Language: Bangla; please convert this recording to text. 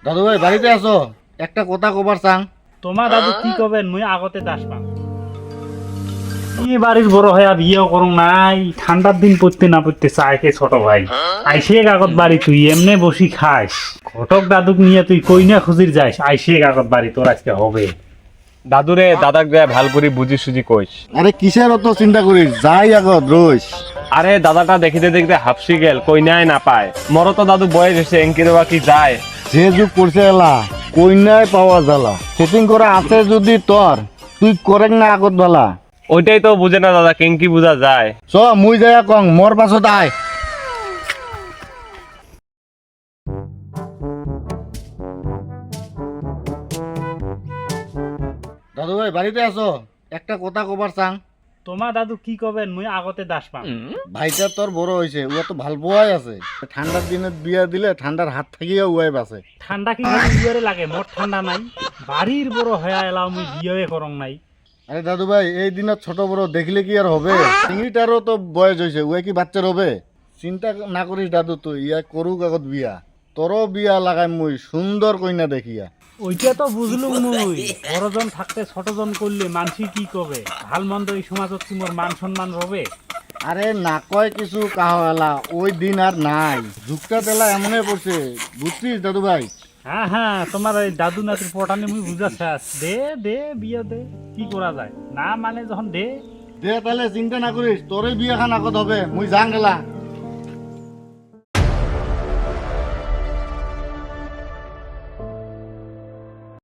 দাদু ভাই বাড়িতে আছো? একটা কথা কবার চাং। তোমার দাদু কি করবেন মুই আগতে দাস পাম ই বাড়ির বড় হয়ে বিয়েও করুন নাই, ঠান্ডার দিন পড়তে না পড়তে চাইকে ছোট ভাই আইসে কাগত বাড়ি তুই এমনে বসি খাস, ঘটক দাদুক নিয়ে তুই কই না খুঁজির যাইস, আইসে কাগত বাড়ি তোর আজকে হবে। দাদুরে দাদাক দেয় ভাল করে বুঝি সুঝি কইস। আরে কিসের অত চিন্তা করিস, যাই আগত রইস। আরে দাদাটা দেখিতে দেখিতে হাফসি গেল, কইনাই না পায়। মরো তো দাদু বয়স হয়েছে, এঙ্কিরে বা কি যায়। যে যুগ করছে এলা কইনাই পাওয়া জ্বালা, সেটিং করা আছে যদি তোর, তুই করেন না আগত বেলা। ওইটাই তো বুঝে না দাদা, কেঙ্কি বুঝা যায়। চ মুই যাইয়া কং মোর পাছত আয়। দাদু ভাই বাড়িতে আছো? একটা কথা কবার চাং। তোমার দাদু কি করবেন মুই আগতে দাস পাম। ভাইটা তোর বড় হয়েছে, ও তো ভাল পোয়াই আছে। ঠান্ডার দিনে বিয়া দিলে ঠান্ডার হাত থাকিয়া উয়াই বাসে। ঠান্ডা কি উয়ারে লাগে, মোর ঠান্ডা নাই। বাড়ির বড় হয়ে এলাও মুই বিয়ে করং নাই। আরে দাদু ভাই এই দিনত ছোট বড় দেখলে কি আর হবে? চিংড়িটারও তো বয়স হয়েছে, উয়া কি বাচ্চার হবে? চিন্তা না করিস দাদু, তুই ইয়া করুক আগত বিয়া। তোরও বিয়া লাগাই মুই সুন্দর কইনা দেখিয়া। ওইটা তো বুঝলুম মুই, বড়জন থাকতে ছোটজন করলে মানসি কি কবে, ভাল মন্দ এই সমাজত কি মোর মান সম্মান রবে? আরে না কয় কিছু কাহলা, ওই দিন আর নাই। যুগটা তেলা এমনই পড়ছে, বুঝছিস দাদু ভাই? হ্যাঁ হ্যাঁ, তোমার ওই দাদু নাতির পটানে মুই বুঝাচ্ছে, দে দে বিয়ে দে, কি করা যায়, না মানে যখন দে। দে তাহলে চিন্তা না করিস, তোরই বিয়া খান আগত হবে, মুই যাং গেলা।